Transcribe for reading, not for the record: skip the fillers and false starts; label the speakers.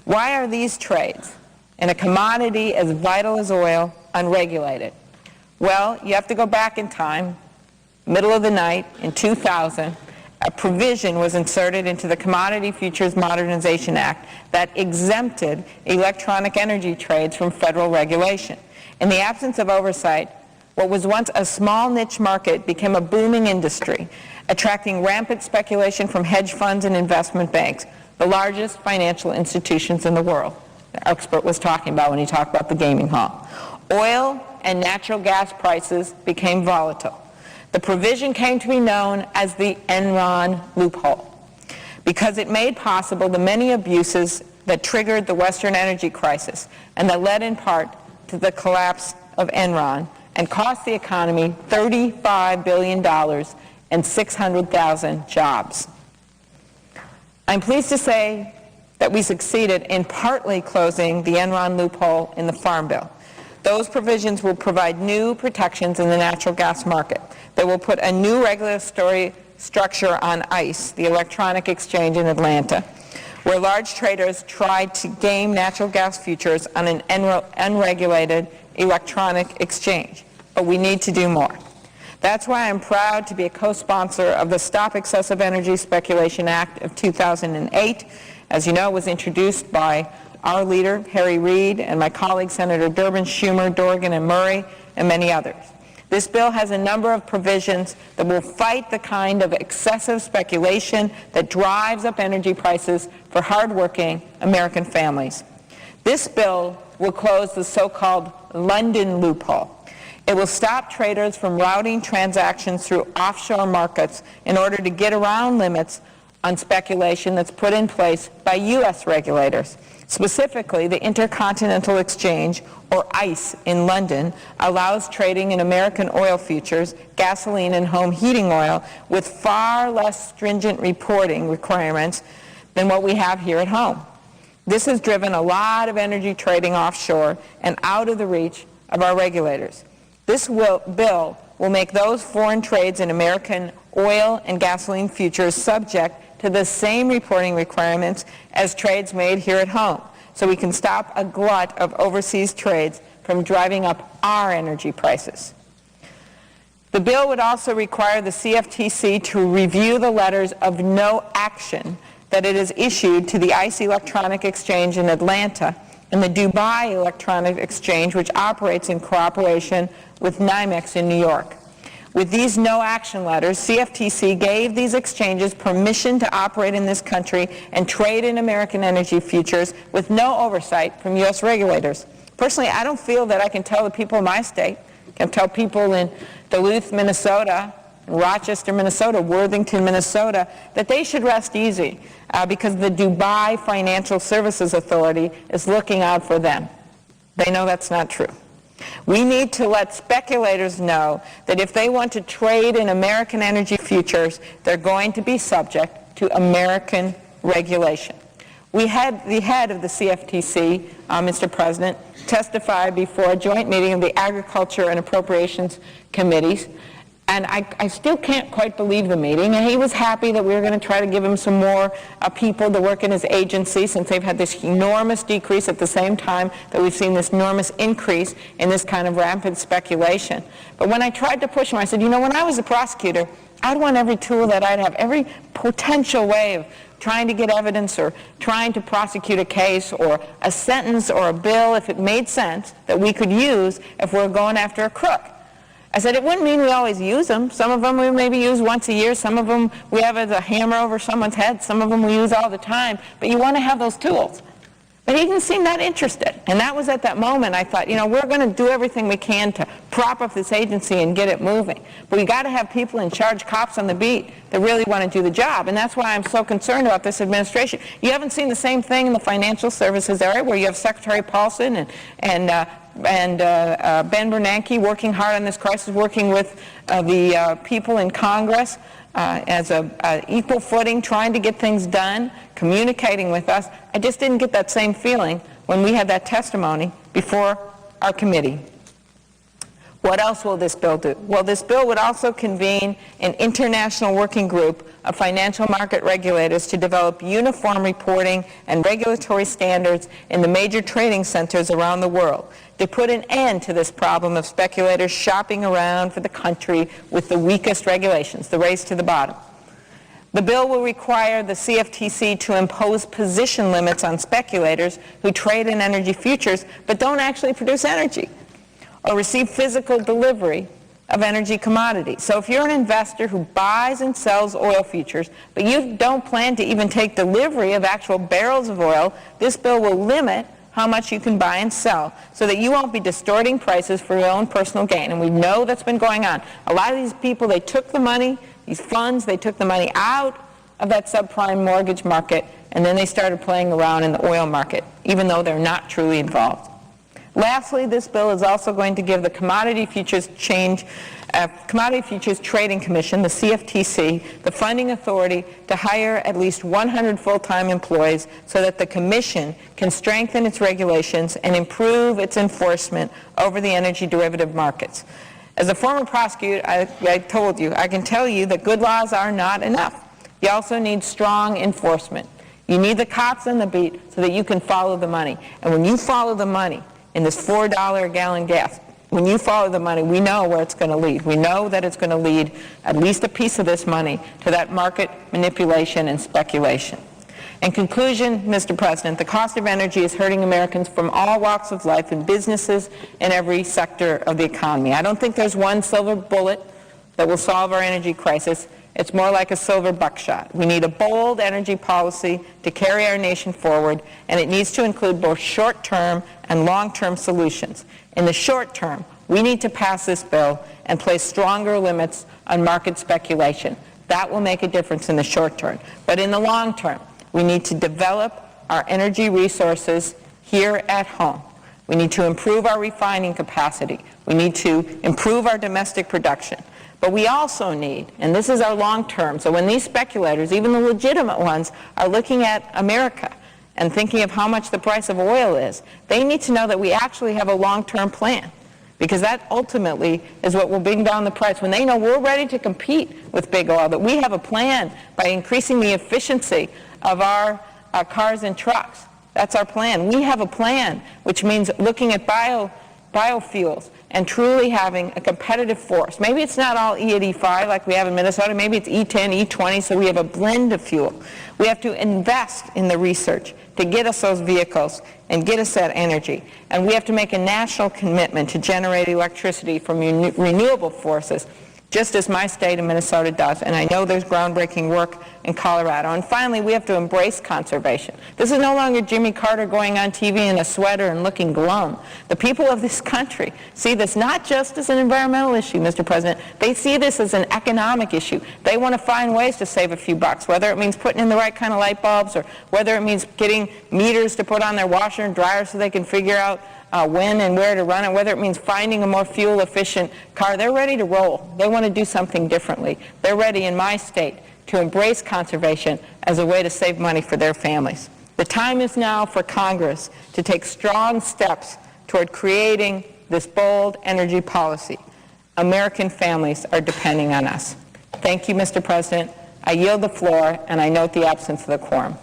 Speaker 1: Why are these trades in a commodity as vital as oil unregulated? Well, you have to go back in time, middle of the night in 2000, a provision was inserted into the Commodity Futures Modernization Act that exempted electronic energy trades from federal regulation. In the absence of oversight, what was once a small niche market became a booming industry, attracting rampant speculation from hedge funds and investment banks, the largest financial institutions in the world. The expert was talking about when he talked about the gaming hall. Oil and natural gas prices became volatile. The provision came to be known as the Enron loophole because it made possible the many abuses that triggered the Western energy crisis and that led in part to the collapse of Enron and cost the economy $35 billion and 600,000 jobs. I'm pleased to say that we succeeded in partly closing the Enron loophole in the Farm Bill. Those provisions will provide new protections in the natural gas market. They will put a new regulatory structure on ICE, the electronic exchange in Atlanta, where large traders tried to game natural gas futures on an unregulated electronic exchange. But we need to do more. That's why I'm proud to be a co-sponsor of the Stop Excessive Energy Speculation Act of 2008. As you know, it was introduced by our leader, Harry Reid, and my colleagues, Senator Durbin, Schumer, Dorgan, and Murray, and many others. This bill has a number of provisions that will fight the kind of excessive speculation that drives up energy prices for hardworking American families. This bill will close the so-called London loophole. It will stop traders from routing transactions through offshore markets in order to get around limits on speculation that's put in place by U.S. regulators. Specifically, the Intercontinental Exchange, or ICE, in London allows trading in American oil futures, gasoline, and home heating oil with far less stringent reporting requirements than what we have here at home. This has driven a lot of energy trading offshore and out of the reach of our regulators. This bill will make those foreign trades in American oil and gasoline futures subject to the same reporting requirements as trades made here at home, so we can stop a glut of overseas trades from driving up our energy prices. The bill would also require the CFTC to review the letters of no action that it has issued to the ICE Electronic Exchange in Atlanta and the Dubai Electronic Exchange, which operates in cooperation with NYMEX in New York. With these no-action letters, CFTC gave these exchanges permission to operate in this country and trade in American energy futures with no oversight from U.S. regulators. Personally, I don't feel that I can tell the people of my state, I can tell people in Duluth, Minnesota, Rochester, Minnesota, Worthington, Minnesota, that they should rest easy because the Dubai Financial Services Authority is looking out for them. They know that's not true. We need to let speculators know that if they want to trade in American energy futures, they're going to be subject to American regulation. We had the head of the CFTC, Mr. President, testify before a joint meeting of the Agriculture and Appropriations Committees, and I still can't quite believe the meeting. And he was happy that we were going to try to give him some more people to work in his agency, since they've had this enormous decrease at the same time that we've seen this enormous increase in this kind of rampant speculation. But when I tried to push him, I said, you know, when I was a prosecutor, I'd want every tool that I'd have, every potential way of trying to get evidence or trying to prosecute a case or a sentence or a bill, if it made sense, that we could use if we're going after a crook. I said, it wouldn't mean we always use them. Some of them we maybe use once a year. Some of them we have as a hammer over someone's head. Some of them we use all the time. But you want to have those tools. But he didn't seem that interested. And that was at that moment I thought, you know, we're going to do everything we can to prop up this agency and get it moving. But we got to have people in charge, cops on the beat, that really want to do the job. And that's why I'm so concerned about this administration. You haven't seen the same thing in the financial services area, where you have Secretary Paulson and Ben Bernanke working hard on this crisis, working with the people in Congress as an equal footing, trying to get things done, communicating with us. I just didn't get that same feeling when we had that testimony before our committee. What else will this bill do? Well, this bill would also convene an international working group of financial market regulators to develop uniform reporting and regulatory standards in the major trading centers around the world to put an end to this problem of speculators shopping around for the country with the weakest regulations, the race to the bottom. The bill will require the CFTC to impose position limits on speculators who trade in energy futures but don't actually produce energy or receive physical delivery of energy commodities. So if you're an investor who buys and sells oil futures, but you don't plan to even take delivery of actual barrels of oil, this bill will limit how much you can buy and sell so that you won't be distorting prices for your own personal gain. And we know that's been going on. A lot of these people, they took the money, these funds, they took the money out of that subprime mortgage market, and then they started playing around in the oil market, even though they're not truly involved. Lastly, this bill is also going to give the Commodity Futures Trading Commission, the CFTC, the funding authority to hire at least 100 full-time employees so that the commission can strengthen its regulations and improve its enforcement over the energy derivative markets. As a former prosecutor, I told you, I can tell you that good laws are not enough. You also need strong enforcement. You need the cops on the beat so that you can follow the money. And when you follow the money, in this $4 a gallon gas, when you follow the money, we know where it's going to lead. We know that it's going to lead at least a piece of this money to that market manipulation and speculation. In conclusion, Mr. President, the cost of energy is hurting Americans from all walks of life and businesses in every sector of the economy. I don't think there's one silver bullet that will solve our energy crisis. It's more like a silver buckshot. We need a bold energy policy to carry our nation forward, and it needs to include both short-term and long-term solutions. In the short term, we need to pass this bill and place stronger limits on market speculation. That will make a difference in the short term. But in the long term, we need to develop our energy resources here at home. We need to improve our refining capacity. We need to improve our domestic production. But we also need, and this is our long term, so when these speculators, even the legitimate ones, are looking at America and thinking of how much the price of oil is, they need to know that we actually have a long-term plan, because that ultimately is what will bring down the price. When they know we're ready to compete with big oil, that we have a plan by increasing the efficiency of our cars and trucks. That's our plan. We have a plan, which means looking at biofuels and truly having a competitive force. Maybe it's not all E85 like we have in Minnesota. Maybe it's E10, E20, so we have a blend of fuel. We have to invest in the research to get us those vehicles and get us that energy. And we have to make a national commitment to generate electricity from renewable forces, just as my state of Minnesota does, and I know there's groundbreaking work in Colorado. And finally, we have to embrace conservation. This is no longer Jimmy Carter going on TV in a sweater and looking glum. The people of this country see this not just as an environmental issue, Mr. President. They see this as an economic issue. They want to find ways to save a few bucks, whether it means putting in the right kind of light bulbs or whether it means getting meters to put on their washer and dryer so they can figure out when and where to run it, whether it means finding a more fuel-efficient car. They're ready to roll. They want to do something differently. They're ready in my state to embrace conservation as a way to save money for their families. The time is now for Congress to take strong steps toward creating this bold energy policy. American families are depending on us. Thank you, Mr. President. I yield the floor, and I note the absence of the quorum.